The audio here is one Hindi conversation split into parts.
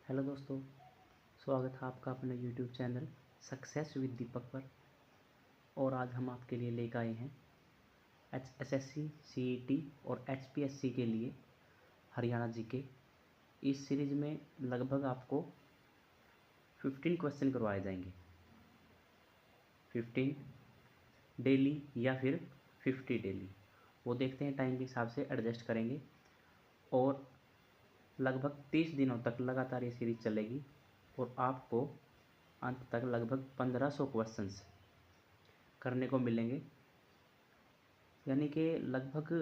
हेलो दोस्तों, स्वागत है आपका अपने यूट्यूब चैनल सक्सेस विद दीपक पर। और आज हम आपके लिए लेकर आए हैं एसएससी, सीईटी और एचपीएससी के लिए हरियाणा जीके। इस सीरीज़ में लगभग आपको 15 क्वेश्चन करवाए जाएंगे। 15 डेली या फिर 50 डेली, वो देखते हैं, टाइम के हिसाब से एडजस्ट करेंगे। और लगभग 30 दिनों तक लगातार ये सीरीज़ चलेगी और आपको अंत तक लगभग 1500 क्वेश्चंस करने को मिलेंगे। यानी कि लगभग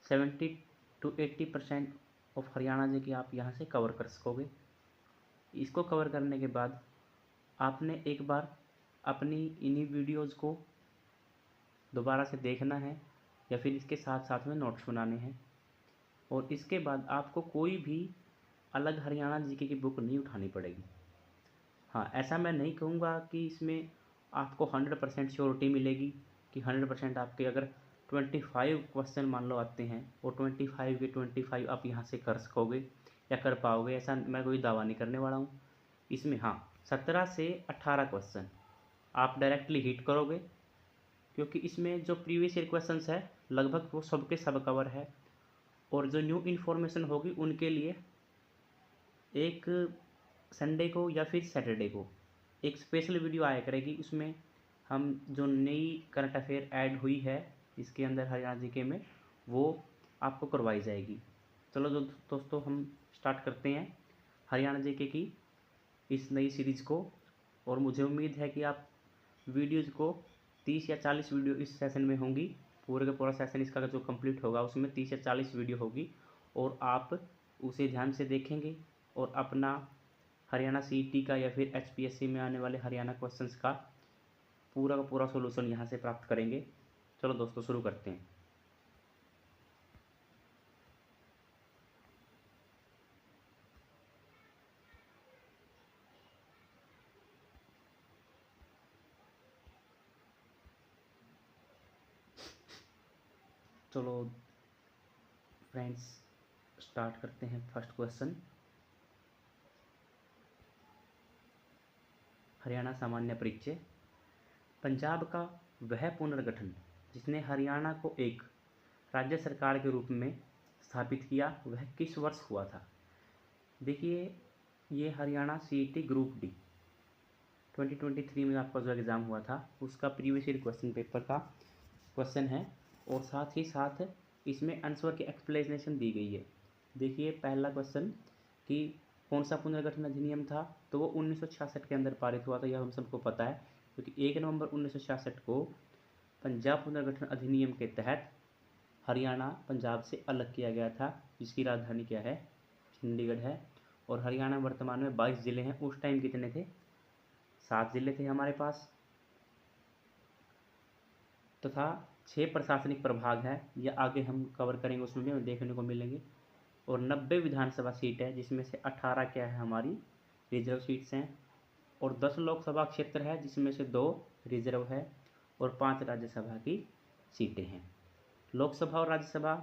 70 to 80% ऑफ हरियाणा जी की आप यहाँ से कवर कर सकोगे। इसको कवर करने के बाद आपने एक बार अपनी इन्हीं वीडियोज़ को दोबारा से देखना है या फिर इसके साथ साथ में नोट्स बनाने हैं। और इसके बाद आपको कोई भी अलग हरियाणा जीके की बुक नहीं उठानी पड़ेगी। हाँ, ऐसा मैं नहीं कहूँगा कि इसमें आपको 100% श्योरिटी मिलेगी कि 100% आपके अगर 25 क्वेश्चन मान लो आते हैं और 25 के 25 आप यहाँ से कर सकोगे या कर पाओगे, ऐसा मैं कोई दावा नहीं करने वाला हूँ। इसमें हाँ, 17 से 18 क्वेश्चन आप डायरेक्टली हिट करोगे, क्योंकि इसमें जो प्रीवियस ईयर क्वेश्चन है लगभग वो सब के सब कवर है। और जो न्यू इन्फॉर्मेशन होगी उनके लिए एक संडे को या फिर सैटरडे को एक स्पेशल वीडियो आया करेगी। उसमें हम जो नई करंट अफेयर ऐड हुई है इसके अंदर हरियाणा जीके में, वो आपको करवाई जाएगी। चलो दोस्तों, हम स्टार्ट करते हैं हरियाणा जीके की इस नई सीरीज़ को। और मुझे उम्मीद है कि आप वीडियोज़ को 30 या 40 वीडियो इस सेशन में होंगी। पूरे का पूरा सेशन इसका जो कंप्लीट होगा उसमें 30 या 40 वीडियो होगी और आप उसे ध्यान से देखेंगे और अपना हरियाणा सीईटी का या फिर एचपीएससी में आने वाले हरियाणा क्वेश्चंस का पूरा सॉल्यूशन यहाँ से प्राप्त करेंगे। चलो दोस्तों, शुरू करते हैं। चलो फ्रेंड्स, स्टार्ट करते हैं। फर्स्ट क्वेश्चन, हरियाणा सामान्य परिचय। पंजाब का वह पुनर्गठन जिसने हरियाणा को एक राज्य सरकार के रूप में स्थापित किया, वह किस वर्ष हुआ था? देखिए, ये हरियाणा सीईटी ग्रुप डी 2023 में आपका जो एग्ज़ाम हुआ था उसका प्रीवियस ईयर क्वेश्चन पेपर का क्वेश्चन है। और साथ ही साथ इसमें आंसर की एक्सप्लेनेशन दी गई है। देखिए, पहला क्वेश्चन कि कौन सा पुनर्गठन अधिनियम था, तो वो 1966 के अंदर पारित हुआ था, यह हम सबको पता है, क्योंकि 1 नवंबर 1966 को पंजाब पुनर्गठन अधिनियम के तहत हरियाणा पंजाब से अलग किया गया था, जिसकी राजधानी क्या है? चंडीगढ़ है। और हरियाणा वर्तमान में 22 ज़िले हैं। उस टाइम कितने थे? 7 ज़िले थे हमारे पास, तथा 6 प्रशासनिक प्रभाग हैं। यह आगे हम कवर करेंगे, उसमें भी हमें देखने को मिलेंगे। और 90 विधानसभा सीट है, जिसमें से 18 क्या है हमारी रिजर्व सीट्स हैं। और 10 लोकसभा क्षेत्र है, जिसमें से 2 रिजर्व है और 5 राज्यसभा की सीटें हैं। लोकसभा और राज्यसभा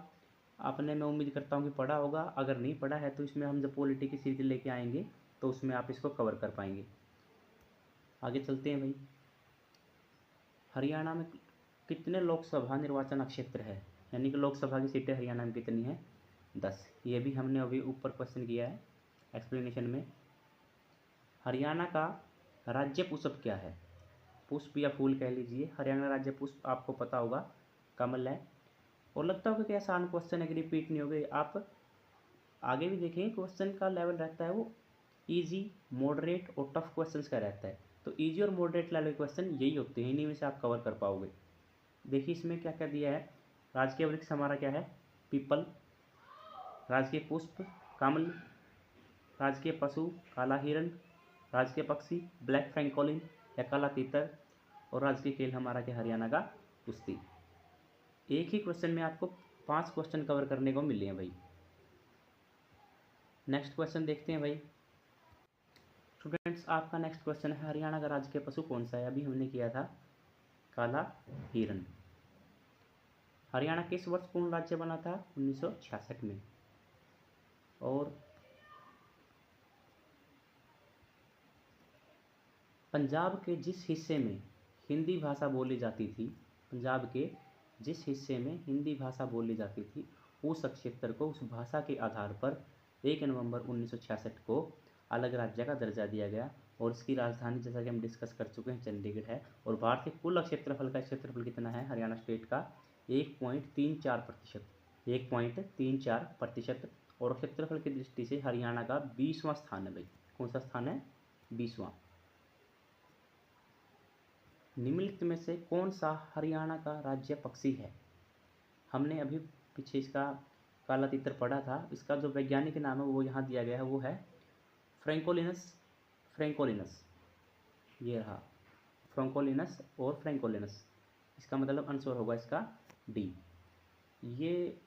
आपने, मैं उम्मीद करता हूँ कि पढ़ा होगा। अगर नहीं पढ़ा है तो इसमें हम जब पॉलिटी की सीरीज लेके आएंगे तो उसमें आप इसको कवर कर पाएंगे। आगे चलते हैं भाई। हरियाणा में कितने लोकसभा निर्वाचन क्षेत्र है, यानी कि लोकसभा की सीटें हरियाणा में कितनी हैं? 10। ये भी हमने अभी ऊपर क्वेश्चन किया है एक्सप्लेनेशन में। हरियाणा का राज्य पुष्प क्या है? पुष्प या फूल कह लीजिए। हरियाणा राज्य पुष्प आपको पता होगा, कमल है। और लगता होगा कि आसान क्वेश्चन है कि रिपीट नहीं हो गए। आप आगे भी देखेंगे क्वेश्चन का लेवल रहता है वो इजी, मॉडरेट और टफ क्वेश्चंस का रहता है। तो इजी और मॉडरेट लेवल क्वेश्चन यही होते हैं, इन्हीं में से आप कवर कर पाओगे। देखिए इसमें क्या क्या दिया है। राजकीय वृक्ष हमारा क्या है? पीपल। राजकीय पुष्प कमल। राजकीय पशु काला हिरण। राजकीय पक्षी ब्लैक फ्रैंकोलिन या काला तीतर। और राजकीय खेल हमारा क्या? हरियाणा का कुश्ती। एक ही क्वेश्चन में आपको 5 क्वेश्चन कवर करने को मिले हैं भाई। नेक्स्ट क्वेश्चन देखते हैं भाई। स्टूडेंट्स, आपका नेक्स्ट क्वेश्चन है, हरियाणा का राजकीय पशु कौन सा है? अभी हमने किया था काला हिरण। हरियाणा किस वर्ष पूर्ण राज्य बना था? 1966 में। और पंजाब के जिस हिस्से में हिंदी भाषा बोली जाती थी, पंजाब के जिस हिस्से में हिंदी भाषा बोली जाती थी, उस क्षेत्र को उस भाषा के आधार पर 1 नवंबर 1966 को अलग राज्य का दर्जा दिया गया। और इसकी राजधानी, जैसा कि हम डिस्कस कर चुके हैं, चंडीगढ़ है। और भारत के कुल क्षेत्रफल का क्षेत्रफल कितना है हरियाणा स्टेट का? 1.34%, 1.34%। और क्षेत्रफल की दृष्टि से हरियाणा का 20वां स्थान है भाई। कौन सा स्थान है? 20वां। निम्नलिखित में से कौन सा हरियाणा का राज्य पक्षी है? हमने अभी पीछे इसका काला तीतर पढ़ा था। इसका जो वैज्ञानिक नाम है वो यहाँ दिया गया है, वो है फ्रैंकोलिनस। फ्रैंकोलिनस, ये रहा फ्रैंकोलिनस और फ्रैंकोलिनस। इसका मतलब आंसर होगा इसका डी। ये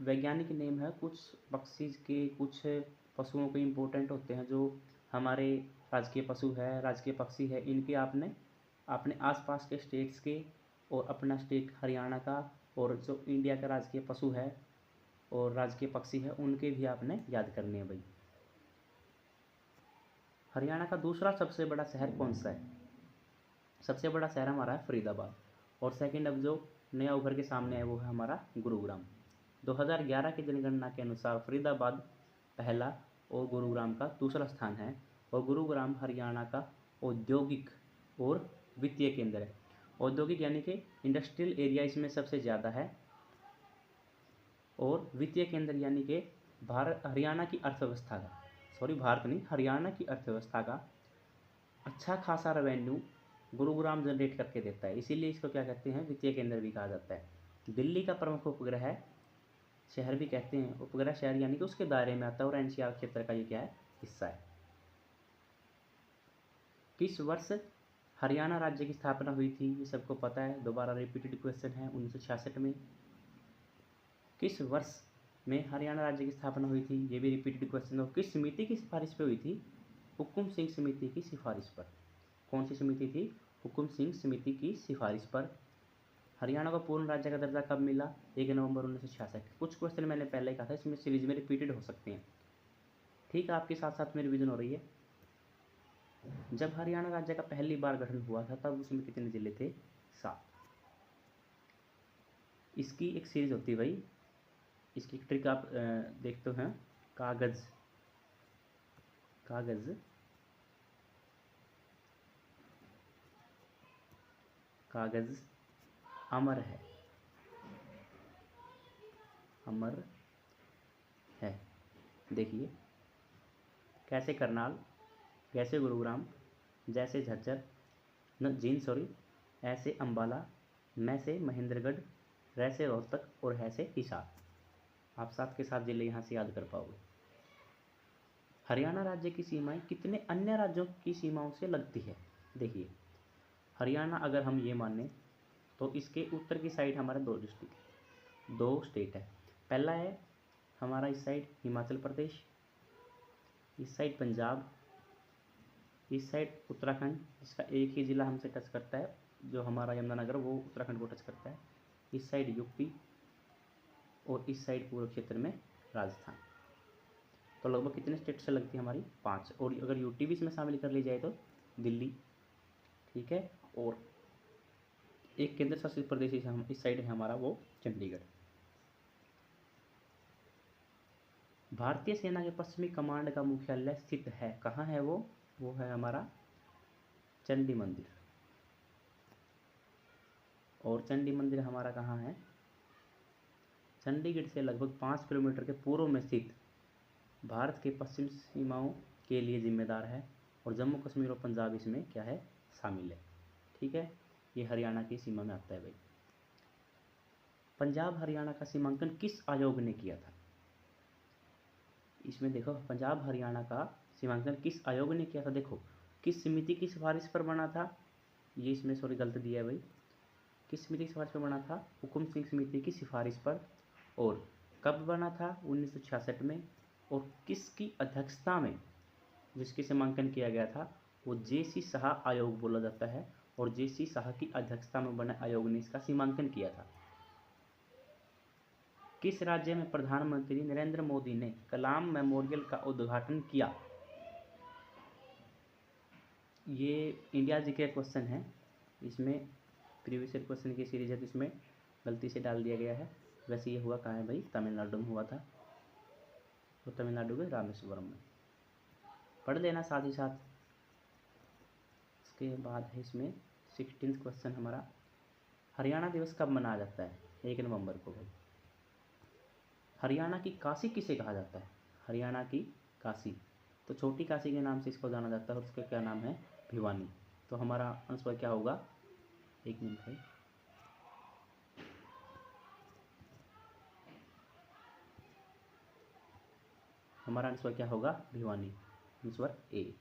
वैज्ञानिक नेम है। कुछ पक्षी के, कुछ पशुओं के इम्पोर्टेंट होते हैं जो हमारे राजकीय पशु है, राजकीय पक्षी है। इनके आपने अपने आसपास के स्टेट्स के और अपना स्टेट हरियाणा का, और जो इंडिया का राजकीय पशु है और राजकीय पक्षी है, उनके भी आपने याद करने हैं भाई। हरियाणा का दूसरा सबसे बड़ा शहर कौन सा है? सबसे बड़ा शहर हमारा है फरीदाबाद। और सेकंड अब जो नया उभर के सामने है वो है हमारा गुरुग्राम। 2011 की जनगणना के अनुसार फरीदाबाद पहला और गुरुग्राम का दूसरा स्थान है। और गुरुग्राम हरियाणा का औद्योगिक और वित्तीय केंद्र है। औद्योगिक यानी कि इंडस्ट्रियल एरिया इसमें सबसे ज़्यादा है। और वित्तीय केंद्र यानी कि हरियाणा की अर्थव्यवस्था का, सॉरी भारत नहीं, हरियाणा की अर्थव्यवस्था का अच्छा खासा रेवेन्यू गुरुग्राम जनरेट करके देता है। इसीलिए इसको क्या कहते हैं? वित्तीय केंद्र भी कहा जाता है। दिल्ली का प्रमुख उपग्रह शहर भी कहते हैं। उपग्रह शहर यानी कि उसके दायरे में आता है और एनसीआर क्षेत्र का ये क्या है? हिस्सा है। किस वर्ष हरियाणा राज्य की स्थापना हुई थी? ये सबको पता है, दोबारा रिपीटेड क्वेश्चन है। 1966 में। किस वर्ष में हरियाणा राज्य की स्थापना हुई थी? ये भी रिपीटेड क्वेश्चन है। किस समिति की सिफारिश पे हुई थी? हुकुम सिंह समिति की सिफारिश पर। कौन सी समिति थी? हुकुम सिंह समिति की सिफारिश पर। हरियाणा को पूर्ण राज्य का दर्जा कब मिला? 1 नवंबर 1966। कुछ क्वेश्चन मैंने पहले ही कहा था, इसमें सीरीज में रिपीटेड हो सकते हैं। ठीक है, आपके साथ साथ में रिवीजन हो रही है। जब हरियाणा राज्य का पहली बार गठन हुआ था तब उसमें कितने जिले थे? 7। इसकी एक सीरीज होती है भाई। इसकी ट्रिक आप देखते हैं। कागज, कागज, कागज अमर है, अमर है। देखिए, कैसे करनाल, कैसे गुरुग्राम, जैसे झज्जर, ऐसे अंबाला, मैं से महेंद्रगढ़, रैसे रोहतक और है से हिसार। आप साथ के साथ जिले यहाँ से याद कर पाओगे। हरियाणा राज्य की सीमाएं कितने अन्य राज्यों की सीमाओं से लगती है? देखिए, हरियाणा अगर हम ये माने तो इसके उत्तर की साइड हमारे 2 डिस्ट्रिक्ट, 2 स्टेट है। पहला है हमारा इस साइड हिमाचल प्रदेश, इस साइड पंजाब, इस साइड उत्तराखंड, जिसका एक ही ज़िला हमसे टच करता है, जो हमारा यमुनानगर, वो उत्तराखंड को टच करता है। इस साइड यूपी और इस साइड पूर्व क्षेत्र में राजस्थान। तो लगभग कितने स्टेट से लगती है हमारी? 5। और अगर यूटी भी इसमें शामिल कर ली जाए तो दिल्ली, ठीक है। और एक केंद्र शासित प्रदेश इस साइड है हमारा, वो चंडीगढ़। भारतीय सेना के पश्चिमी कमांड का मुख्यालय स्थित है, कहाँ है वो? वो है हमारा चंडी मंदिर। और चंडी मंदिर हमारा कहाँ है? चंडीगढ़ से लगभग 5 किलोमीटर के पूर्व में स्थित भारत के पश्चिम सीमाओं के लिए जिम्मेदार है। और जम्मू कश्मीर और पंजाब इसमें क्या है? शामिल है। ठीक है, ये हरियाणा की सीमा में आता है भाई। पंजाब हरियाणा का सीमांकन किस आयोग ने किया था? इसमें देखो, पंजाब हरियाणा का सीमांकन किस आयोग ने किया था? देखो, किस समिति की सिफारिश पर बना था? ये इसमें सॉरी गलत दिया है भाई। किस समिति की सिफारिश पर बना था? हुकुम सिंह समिति की सिफारिश पर। और कब बना था? 1966 में। और किसकी अध्यक्षता में जिसकी सीमांकन किया गया था? वो जेसी शाह आयोग बोला जाता है। और जेसी शाह की अध्यक्षता में बने आयोग ने इसका सीमांकन किया था। किस राज्य में प्रधानमंत्री नरेंद्र मोदी ने कलाम मेमोरियल का उद्घाटन किया? ये इंडिया जी के क्वेश्चन है, इसमें प्रीवियस ईयर क्वेश्चन की सीरीज है, तो इसमें गलती से डाल दिया गया है। वैसे ये हुआ कहाँ है भाई, तमिलनाडु में हुआ था, तो तमिलनाडु के रामेश्वरम में पढ़ लेना साथ ही साथ। इसके बाद है इसमें 16th क्वेश्चन हमारा, हरियाणा दिवस कब मनाया जाता है? 1 नवंबर को भाई। हरियाणा की काशी किसे कहा जाता है? हरियाणा की काशी, तो छोटी काशी के नाम से इसको जाना जाता है, और उसका क्या नाम है? भिवानी। तो हमारा आंसर क्या होगा? 1 मिनट भाई, हमारा आंसर क्या होगा? Bhiwani, answer A.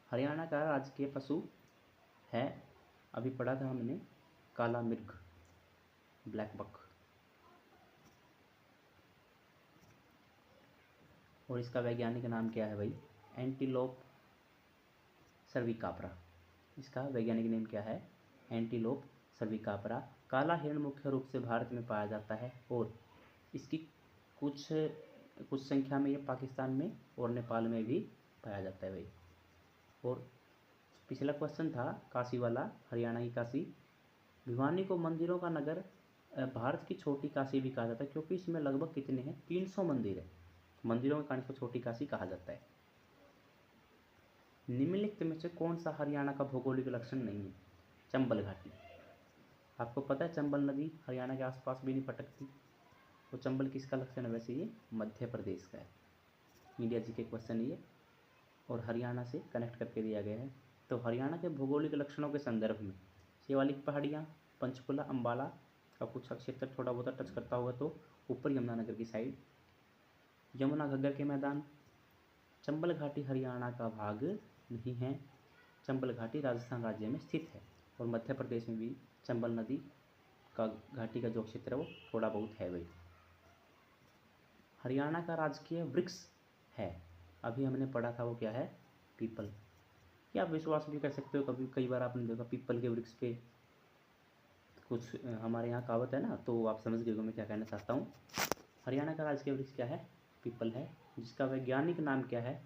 हरियाणा का राजकीय पशु है, अभी पढ़ा था हमने, काला मिर्ग, ब्लैक बक। और इसका वैज्ञानिक नाम क्या है भाई? एंटीलोप सर्विकापरा। इसका वैज्ञानिक नेम क्या है? एंटीलोप सर्विकापरा। काला हिरण मुख्य रूप से भारत में पाया जाता है, और इसकी कुछ संख्या में ये पाकिस्तान में और नेपाल में भी पाया जाता है भाई। और पिछला क्वेश्चन था काशी वाला, हरियाणा की काशी। भिवानी को मंदिरों का नगर, भारत की छोटी काशी भी कहा जाता है, क्योंकि इसमें लगभग कितने हैं? 300 मंदिर है। मंदिरों के कारण इसको छोटी काशी कहा जाता है। निम्नलिखित में से कौन सा हरियाणा का भौगोलिक लक्षण नहीं है? चंबल घाटी। आपको पता है चंबल नदी हरियाणा के आसपास भी नहीं पटकती, तो चंबल किसका लक्षण है? वैसे ये मध्य प्रदेश का है। इंडिया जी के क्वेश्चन ये, और हरियाणा से कनेक्ट करके दिया गया है। तो हरियाणा के भौगोलिक लक्षणों के संदर्भ में शिवालिक पहाड़ियाँ, पंचकुला अम्बाला का कुछ क्षेत्र थोड़ा बहुत टच करता होगा, तो ऊपर यमुनानगर की साइड, यमुना घग्गर के मैदान। चंबल घाटी हरियाणा का भाग नहीं है, चंबल घाटी राजस्थान राज्य में स्थित है, और मध्य प्रदेश में भी चंबल नदी का घाटी का जो क्षेत्र है वो थोड़ा बहुत है भाई। हरियाणा का राजकीय वृक्ष है, अभी हमने पढ़ा था, वो क्या है? पीपल। या आप विश्वास भी कर सकते हो, कभी कई बार आपने देखा पीपल के वृक्ष पे कुछ, हमारे यहाँ कहावत है ना, तो आप समझ गए हो मैं क्या कहना चाहता हूँ। हरियाणा का राजकीय वृक्ष क्या है? पीपल है, जिसका वैज्ञानिक नाम क्या है?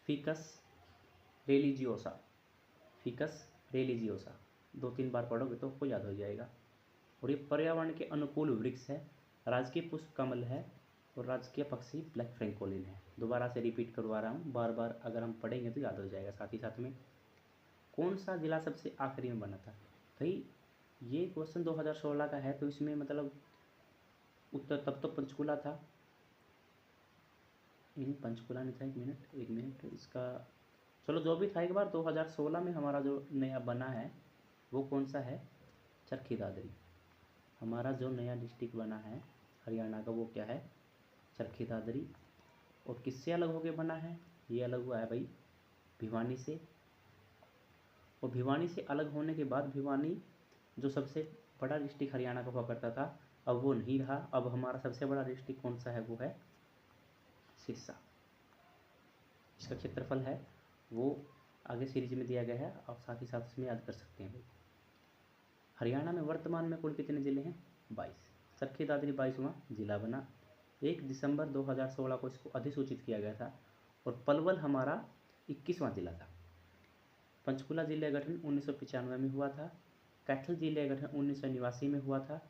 Ficus religiosa. फिकस रेलिजियोसा, 2-3 बार पढ़ोगे तो आपको याद हो जाएगा। और ये पर्यावरण के अनुकूल वृक्ष है, राजकीय पुष्प कमल है, और राजकीय पक्षी ब्लैक फ्रैंकोलिन है। दोबारा से रिपीट करवा रहा हूँ, बार बार अगर हम पढ़ेंगे तो याद हो जाएगा। साथ ही साथ में कौन सा जिला सबसे आखिरी में बना था? भाई ये क्वेश्चन 2016 का है, तो इसमें मतलब उत्तर तब तो पंचकुला था, नहीं पंचकुला नहीं था, एक मिनट इसका, चलो जो भी था, एक बार 2016 में हमारा जो नया बना है वो कौन सा है? चरखी दादरी। हमारा जो नया डिस्ट्रिक्ट बना है हरियाणा का, वो क्या है? चरखी दादरी। और किससे अलग होके बना है? ये अलग हुआ है भाई भिवानी से। और भिवानी से अलग होने के बाद भिवानी जो सबसे बड़ा डिस्ट्रिक्ट हरियाणा का हुआ करता था, अब वो नहीं रहा। अब हमारा सबसे बड़ा डिस्ट्रिक्ट कौन सा है? वो है सिरसा। इसका क्षेत्रफल है वो आगे सीरीज में दिया गया है, आप साथ ही साथ इसमें याद कर सकते हैं भाई। हरियाणा में वर्तमान में कुल कितने ज़िले हैं? 22। चरखी दादरी 22वां जिला बना। 1 दिसंबर 2016 को इसको अधिसूचित किया गया था। और पलवल हमारा 21वां जिला था। पंचकुला जिले का गठन 1995 में हुआ था। कैथल जिले का गठन 1989 में हुआ था।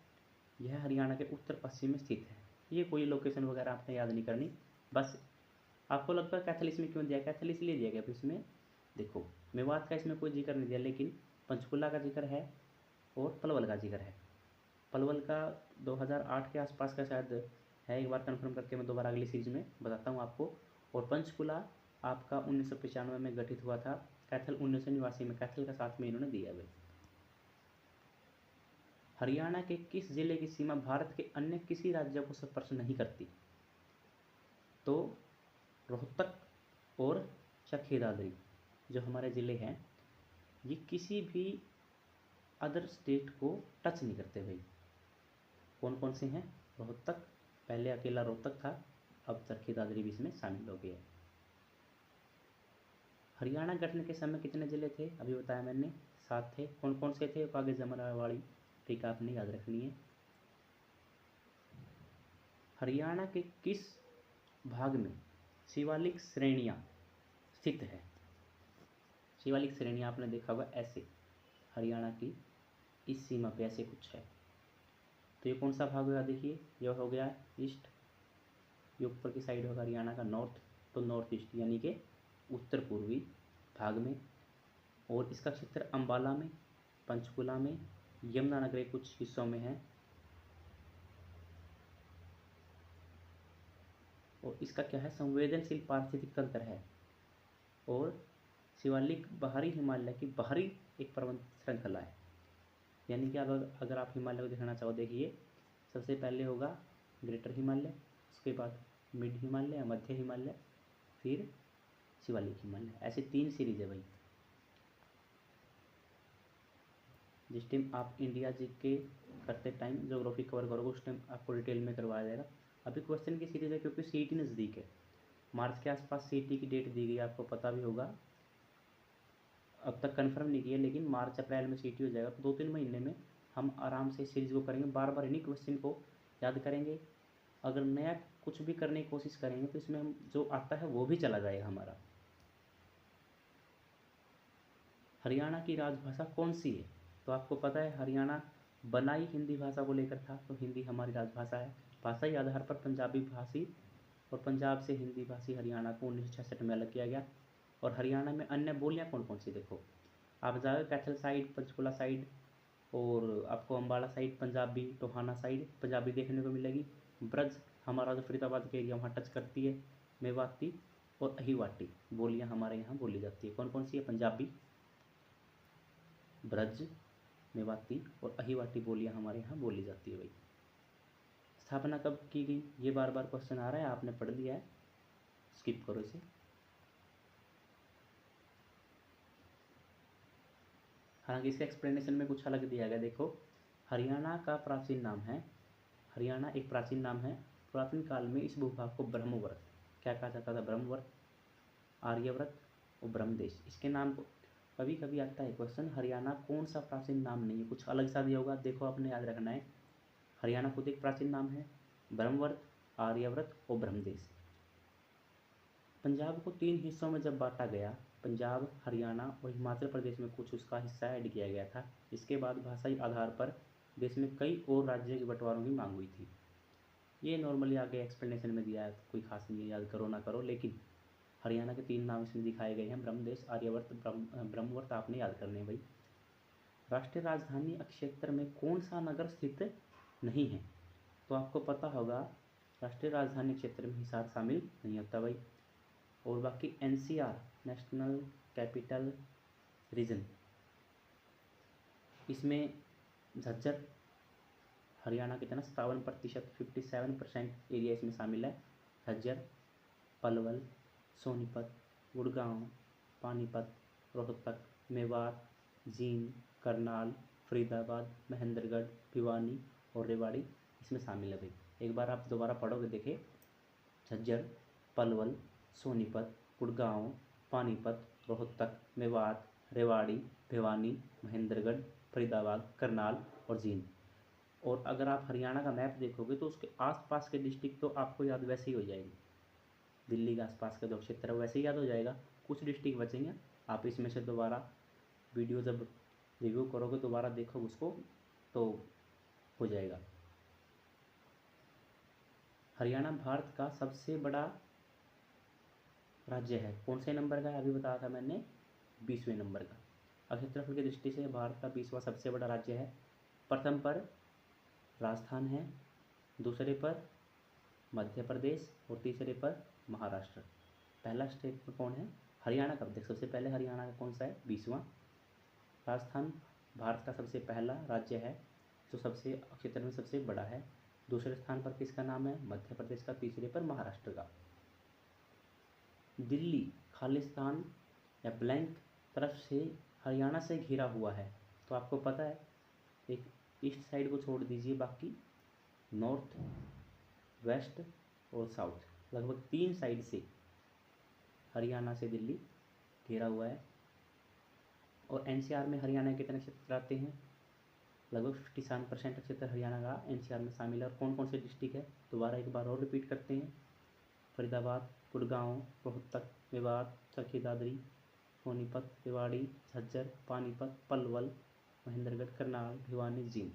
यह हरियाणा के उत्तर पश्चिम में स्थित है। ये कोई लोकेशन वगैरह आपने याद नहीं करनी, बस आपको लगता है कैथल इसमें क्यों दिया? कैथल इसलिए दिया गया फिर इसमें, देखो मेवात का इसमें कोई जिक्र नहीं दिया, लेकिन पंचकुला का जिक्र है और पलवल का जिक्र है। पलवल का 2008 के आसपास का शायद है, एक बार कंफर्म करके मैं दोबारा अगली सीरीज में बताता हूँ आपको। और पंचकुला आपका 1995 में गठित हुआ था। कैथल 1989 में, कैथल का साथ में इन्होंने दिया भाई। हरियाणा के किस जिले की सीमा भारत के अन्य किसी राज्य को स्पर्श नहीं करती? तो रोहतक और चरखी दादरी जो हमारे ज़िले हैं, ये किसी भी अदर स्टेट को टच नहीं करते भाई। कौन कौन से हैं? रोहतक, पहले अकेला रोहतक था, अब चरखी दादरी भी इसमें शामिल हो गया है। हरियाणा गठन के समय कितने ज़िले थे? अभी बताया मैंने, 7 थे। कौन कौन से थे? आगे जमरावाड़ी ठीक आपने याद रखनी है। हरियाणा के किस भाग में शिवालिक श्रेणियाँ स्थित है? शिवालिक श्रेणी आपने देखा होगा ऐसे, हरियाणा की इस सीमा पे ऐसे कुछ है। तो ये कौन सा भाग होगा, देखिए ये हो गया ईस्ट, ये ऊपर की साइड होगा हरियाणा का नॉर्थ, तो नॉर्थ ईस्ट यानी कि उत्तर पूर्वी भाग में। और इसका क्षेत्र अंबाला में, पंचकुला में, यमुनानगर के कुछ हिस्सों में है। और इसका क्या है, संवेदनशील पारिस्थितिक तंत्र है। और शिवालिक बाहरी हिमालय की बाहरी एक पर्वत श्रृंखला है। यानी कि अगर आप हिमालय को देखना चाहो, देखिए सबसे पहले होगा ग्रेटर हिमालय, उसके बाद मिड हिमालय, मध्य हिमालय, फिर शिवालिक हिमालय, ऐसे 3 सीरीज है भाई। जिस टाइम आप इंडिया जीके करते टाइम ज्योग्राफी कवर करोगे उस टाइम आपको डिटेल में करवाया जाएगा। अभी क्वेश्चन की सीरीज है क्योंकि सीईटी नज़दीक है, मार्च के आसपास सीईटी की डेट दी गई, आपको पता भी होगा। अब तक कंफर्म नहीं किया, लेकिन मार्च अप्रैल में सीईटी हो जाएगा, तो 2-3 महीने में हम आराम से सीरीज को करेंगे, बार बार इन्हीं क्वेश्चन को याद करेंगे। अगर नया कुछ भी करने की कोशिश करेंगे तो इसमें हम जो आता है वो भी चला जाएगा हमारा। हरियाणा की राजभाषा कौन सी है, तो आपको पता है हरियाणा बना ही हिंदी भाषा को लेकर था, तो हिंदी हमारी राजभाषा है। भाषाई आधार पर पंजाबी भाषी और पंजाब से हिंदी भाषी हरियाणा को 1966 में अलग किया गया। और हरियाणा में अन्य बोलियाँ कौन कौन सी, देखो आप जाओगे कैथल साइड, पंचकुला साइड, और आपको अम्बाला साइड पंजाबी, टोहाना साइड पंजाबी देखने को मिलेगी। ब्रज हमारा जो फरीदाबाद के एरिया वहाँ टच करती है, मेवाती और अहिवाटी बोलियाँ हमारे यहाँ बोली जाती है। कौन कौन सी है, पंजाबी, ब्रज, मेवाती और अहिवाटी बोलियाँ हमारे यहाँ बोली जाती है भाई। स्थापना कब की गई, ये बार बार क्वेश्चन आ रहा है, आपने पढ़ लिया है, स्किप करो इसे। हालांकि इसके एक्सप्लेनेशन में कुछ अलग दिया गया, देखो हरियाणा का प्राचीन नाम है, हरियाणा एक प्राचीन नाम है। पुरातन काल में इस भूभाग को ब्रह्मवर्त, क्या कहा जाता था, ब्रह्मवर्त, आर्यव्रत और ब्रह्मदेश, इसके नाम को कभी कभी आता है क्वेश्चन। हरियाणा कौन सा प्राचीन नाम नहीं है, कुछ अलग सा दिया होगा, देखो आपने याद रखना है। हरियाणा खुद एक प्राचीन नाम है, ब्रह्मवर्त, आर्यव्रत और ब्रह्मदेश। पंजाब को 3 हिस्सों में जब बांटा गया, पंजाब, हरियाणा और हिमाचल प्रदेश में कुछ उसका हिस्सा ऐड किया गया था। इसके बाद भाषाई आधार पर देश में कई और राज्यों के बंटवारों की मांग हुई थी। ये नॉर्मली आगे एक्सप्लेनेशन में दिया है, तो कोई खास नहीं है, याद करो ना करो, लेकिन हरियाणा के 3 नाम इसमें दिखाए गए हैं, ब्रह्मदेश, आर्यवर्त, ब्रह्मवर्त, आपने याद करने हैं भाई। राष्ट्रीय राजधानी क्षेत्र में कौन सा नगर स्थित नहीं है, तो आपको पता होगा राष्ट्रीय राजधानी क्षेत्र में हिसार शामिल नहीं होता भाई। और बाकी एनसीआर, नेशनल कैपिटल रीजन, इसमें झज्जर हरियाणा कितना 57%, 57% एरिया इसमें शामिल है। झज्जर, पलवल, सोनीपत, गुड़गांव, पानीपत, रोहतक, मेवात, जींद, करनाल, फरीदाबाद, महेंद्रगढ़, भिवानी और रेवाड़ी इसमें शामिल है भाई। एक बार आप दोबारा पढ़ोगे, देखे झज्जर, पलवल, सोनीपत, गुड़गांव, पानीपत, रोहतक, मेवात, रेवाड़ी, भिवानी, महेंद्रगढ़, फरीदाबाद, करनाल और जींद। और अगर आप हरियाणा का मैप देखोगे तो उसके आसपास के डिस्ट्रिक्ट तो आपको याद वैसे ही हो जाएगी, दिल्ली के आसपास का जो क्षेत्र है वैसे ही याद हो जाएगा, कुछ डिस्ट्रिक्ट बचेंगे। आप इसमें से दोबारा वीडियो जब रिव्यू करोगे, दोबारा देखो उसको, तो हो जाएगा। हरियाणा भारत का सबसे बड़ा राज्य है, कौन से नंबर का है, अभी बताया था मैंने, 20वें नंबर का। अब क्षेत्रफल की दृष्टि से भारत का 20वां सबसे बड़ा राज्य है। प्रथम पर राजस्थान है, दूसरे पर मध्य प्रदेश और तीसरे पर महाराष्ट्र। पहला स्टेट पर कौन है, हरियाणा का, देख सबसे पहले हरियाणा का कौन सा है, 20वां। राजस्थान भारत का सबसे पहला राज्य है जो सबसे क्षेत्र में सबसे बड़ा है। दूसरे स्थान पर किसका नाम है, मध्य प्रदेश का। तीसरे पर महाराष्ट्र का। दिल्ली खालिस्तान या ब्लैंक तरफ से हरियाणा से घिरा हुआ है, तो आपको पता है एक ईस्ट साइड को छोड़ दीजिए, बाकी नॉर्थ, वेस्ट और साउथ लगभग 3 साइड से हरियाणा से दिल्ली घिरा हुआ है। और एनसीआर में हरियाणा के कितने क्षेत्र आते हैं, लगभग 57% क्षेत्र हरियाणा का एनसीआर में शामिल है। और कौन कौन से डिस्ट्रिक्ट है, दोबारा एक बार और रिपीट करते हैं, फरीदाबाद, गुड़गांव, रोहतक, मेवात, चरखी दादरी, सोनीपत, रेवाड़ी, झज्जर, पानीपत, पलवल, महेंद्रगढ़, करनाल, भिवानी, जींद।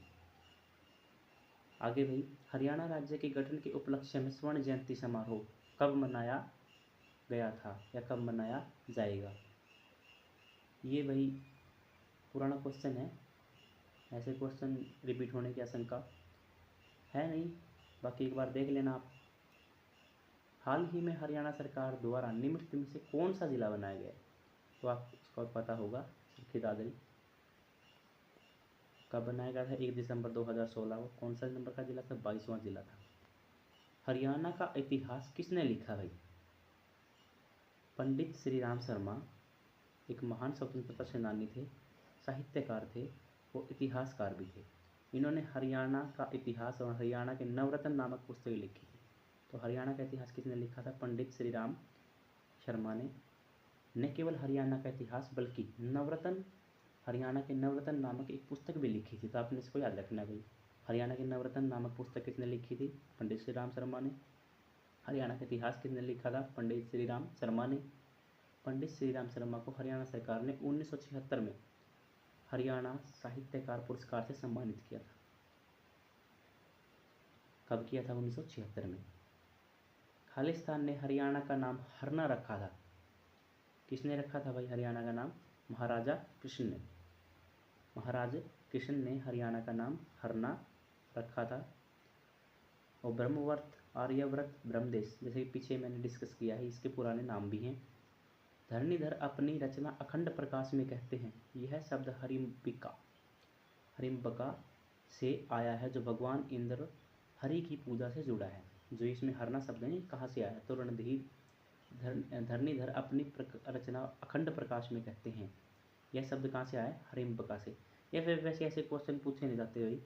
आगे भाई, हरियाणा राज्य के गठन के उपलक्ष्य में स्वर्ण जयंती समारोह कब मनाया गया था या कब मनाया जाएगा? ये भाई पुराना क्वेश्चन है, ऐसे क्वेश्चन रिपीट होने की आशंका है नहीं, बाकी एक बार देख लेना आप। हाल ही में हरियाणा सरकार द्वारा निम्नलिखित में से कौन सा जिला बनाया गया है? तो आप उसका पता होगा, सुर्खी दादरी। कब बनाया गया था? 1 दिसंबर 2016 को। कौन सा नंबर का जिला था? 22वां जिला था। हरियाणा का इतिहास किसने लिखा भाई? पंडित श्री राम शर्मा एक महान स्वतंत्रता सेनानी थे, साहित्यकार थे, वो इतिहासकार भी थे। इन्होंने हरियाणा का इतिहास और हरियाणा के नवरत्न नामक पुस्तक लिखी थी। तो हरियाणा का इतिहास किसने लिखा था? पंडित श्री राम शर्मा ने। न केवल हरियाणा का इतिहास बल्कि नवरत्न, हरियाणा के नवरत्न नामक एक पुस्तक भी लिखी थी। तो आपने इसको याद रखना भाई, हरियाणा के नवरत्न नामक पुस्तक किसने लिखी थी? पंडित श्री राम शर्मा ने। हरियाणा का इतिहास किसने लिखा था? पंडित श्री राम शर्मा ने। पंडित श्री राम शर्मा को हरियाणा सरकार ने 1976 में हरियाणा साहित्यकार पुरस्कार से सम्मानित किया था। कब किया था? 1976 में। खालिस्तान ने हरियाणा का नाम हरना रखा था। किसने रखा था भाई हरियाणा का नाम? महाराजा कृष्ण ने। महाराज कृष्ण ने हरियाणा का नाम हरना रखा था। और ब्रह्मवर्त, आर्यव्रत, ब्रह्मदेश, जैसे कि पीछे मैंने डिस्कस किया है, इसके पुराने नाम भी हैं। धरणीधर अपनी रचना अखंड प्रकाश में कहते हैं, यह शब्द हरिम्बका से आया है, जो भगवान इंद्र हरि की पूजा से जुड़ा है। जो इसमें हरना शब्द है कहाँ से आया? तो धरणीधर अपनी रचना अखंड प्रकाश में कहते हैं, यह शब्द कहाँ से आया? हरिम्बका से। या फिर वैसे ऐसे क्वेश्चन पूछे नहीं जाते भाई,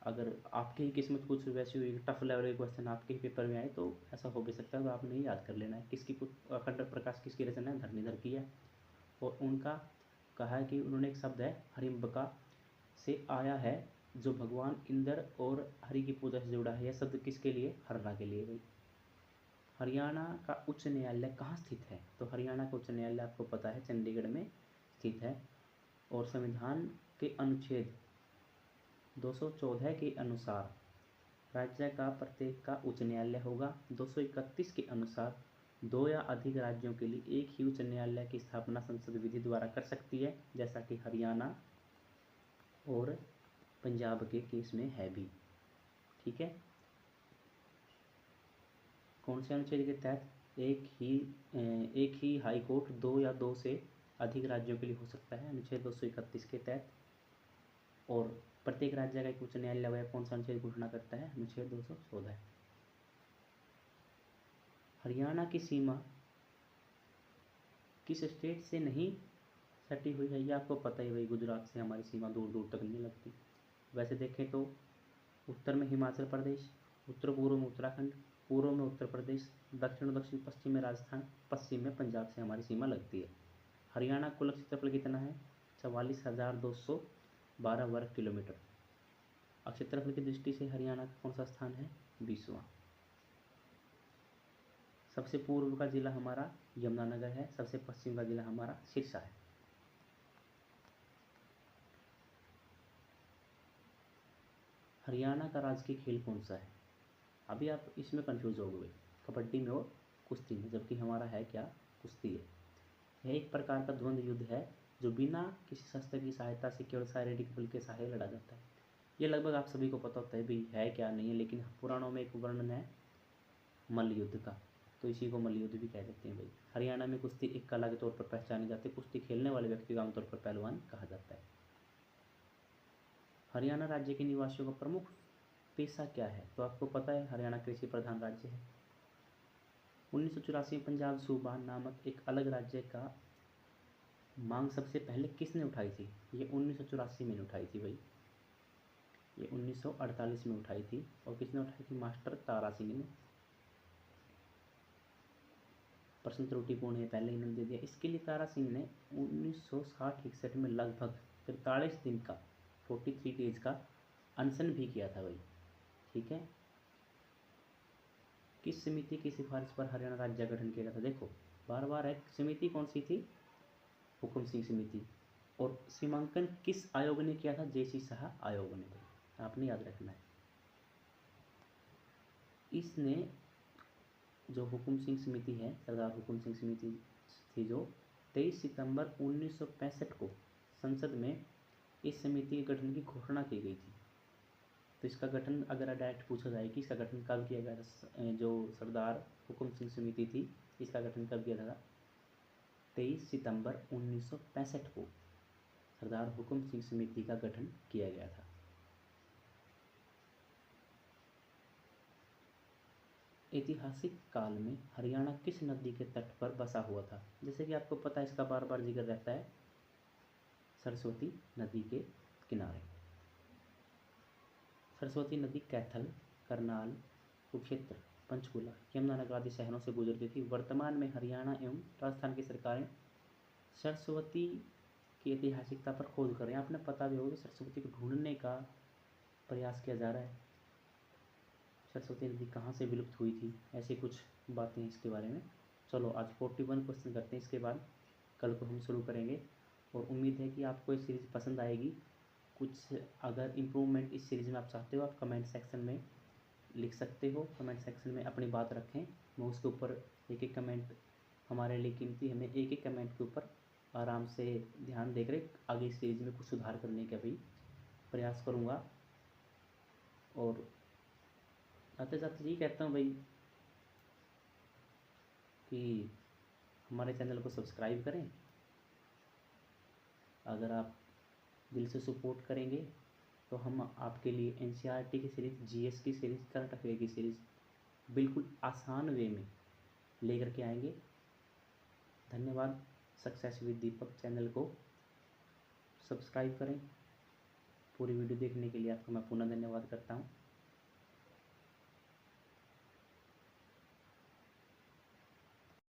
अगर आपकी ही किस्मत कुछ वैसी हुई, टफ लेवल के क्वेश्चन आपके ही पेपर में आए तो ऐसा हो भी सकता है। तो आपने याद कर लेना है किसकी अखंड प्रकाश किसकी रचना है? धरणीधर की है। और उनका कहा है कि उन्होंने एक शब्द है हरिम्बका से आया है, जो भगवान इंद्र और हरि की पूजा से जुड़ा है। यह शब्द किसके लिए? हरना के लिए भाई। हरियाणा का उच्च न्यायालय कहाँ स्थित है? तो हरियाणा का उच्च न्यायालय आपको पता है चंडीगढ़ में स्थित है। और संविधान के अनुच्छेद 214 के अनुसार राज्य का प्रत्येक का उच्च न्यायालय होगा। 231 के अनुसार 2 या अधिक राज्यों के लिए एक ही उच्च न्यायालय की स्थापना संसद विधि द्वारा कर सकती है, जैसा कि हरियाणा और पंजाब के केस में है भी। ठीक है, कौन से अनुच्छेद के तहत? एक ही हाई कोर्ट 2 या 2 से अधिक राज्यों के लिए हो सकता है, अनुच्छेद 231 के तहत। और प्रत्येक राज्य का एक उच्च न्यायालय वह कौन सा अनुच्छेद घोषणा करता है? अनुच्छेद 214। हरियाणा की सीमा किस स्टेट से नहीं सटी हुई है? ये आपको पता ही भाई, गुजरात से हमारी सीमा दूर दूर तक नहीं लगती। वैसे देखें तो उत्तर में हिमाचल प्रदेश, उत्तर पूर्व में उत्तराखंड, पूर्व में उत्तर प्रदेश, दक्षिण पश्चिम में राजस्थान, पश्चिम में पंजाब से हमारी सीमा लगती है। हरियाणा कुल क्षेत्रफल कितना है? 44,212 वर्ग किलोमीटर। क्षेत्रफल की दृष्टि से हरियाणा का कौन सा स्थान है? 20वां। सबसे पूर्व का जिला हमारा यमुनानगर है, सबसे पश्चिम का जिला हमारा सिरसा है। हरियाणा का राजकीय खेल कौन सा है? अभी आप इसमें कंफ्यूज हो गए, कबड्डी में और कुश्ती में, जबकि हमारा है क्या? कुश्ती है। यह एक प्रकार का द्वंद्व युद्ध है जो बिना किसी शस्त्र की सहायता से केवल शारीरिक बल के सहारे लड़ा जाता है। ये लगभग आप सभी को पता होता है भी है क्या नहीं है, लेकिन पुराणों में एक वर्णन है मल्ल युद्ध का, तो इसी को मल्ल युद्ध भी कह देते हैं भाई। हरियाणा में कुश्ती एक कला के तौर पर पहचाने जाते हैं। कुश्ती खेलने वाले व्यक्ति को आमतौर पर पहलवान कहा जाता है। हरियाणा राज्य के निवासियों का प्रमुख पेशा क्या है? तो आपको पता है हरियाणा कृषि प्रधान राज्य है। 1984 में पंजाब सूबा नामक एक अलग राज्य का मांग सबसे पहले किसने उठाई थी? ये 1984 में उठाई थी भाई, ये 1948 में उठाई थी। और किसने उठाई थी? मास्टर तारा सिंह ने। प्रश्न त्रुटिपूर्ण है, पहले इन्होंने दे दिया। इसके लिए तारा सिंह ने 1960-61 में लगभग 43 दिन का 43 डेज का अनशन भी किया था भाई। ठीक है, किस समिति की सिफारिश पर हरियाणा राज्य गठन किया गया था? देखो बार बार है, समिति कौन सी थी? हुकुम सिंह समिति। और सीमांकन किस आयोग ने किया था? JC शाह आयोग ने, भाई आपने याद रखना है। इसने जो हुकुम सिंह समिति है, सरदार हुकुम सिंह समिति थी जो 23 सितंबर 1965 को संसद में इस समिति के गठन की घोषणा की गई थी। तो इसका गठन अगर डायरेक्ट पूछा जाए कि इसका गठन कब किया गया था, जो सरदार हुकुम सिंह समिति थी इसका गठन कब किया था? 23 सितंबर 1965 को सरदार हुकुम सिंह समिति का गठन किया गया था। ऐतिहासिक काल में हरियाणा किस नदी के तट पर बसा हुआ था? जैसे कि आपको पता है, इसका बार बार जिक्र रहता है, सरस्वती नदी के किनारे। सरस्वती नदी कैथल, करनाल, कुरुक्षेत्र, पंचकुला, यमुनानगर आदि शहरों से गुजरती थी। वर्तमान में हरियाणा एवं राजस्थान की सरकारें सरस्वती की ऐतिहासिकता पर खोज कर रहे हैं। आपने पता भी होगा कि सरस्वती को ढूंढने का प्रयास किया जा रहा है। सरस्वती नदी कहाँ से विलुप्त हुई थी, ऐसी कुछ बातें इसके बारे में। चलो आज 41 क्वेश्चन करते हैं, इसके बाद कल को हम शुरू करेंगे। और उम्मीद है कि आपको ये सीरीज़ पसंद आएगी। कुछ अगर इम्प्रूवमेंट इस सीरीज़ में आप चाहते हो, आप कमेंट सेक्शन में लिख सकते हो। कमेंट सेक्शन में अपनी बात रखें, मैं उसके ऊपर एक एक कमेंट हमारे लिए कीमती, हमें एक एक कमेंट के ऊपर आराम से ध्यान देकर आगे इस सीरीज़ में कुछ सुधार करने का भी प्रयास करूँगा। और आते जाते यही कहता हूँ भाई कि हमारे चैनल को सब्सक्राइब करें। अगर आप दिल से सपोर्ट करेंगे तो हम आपके लिए NCERT की सीरीज़, GS की सीरीज़, करंट अफेयर की सीरीज़ बिल्कुल आसान वे में लेकर के आएंगे। धन्यवाद। सक्सेस विद दीपक चैनल को सब्सक्राइब करें। पूरी वीडियो देखने के लिए आपका मैं पुनः धन्यवाद करता हूँ।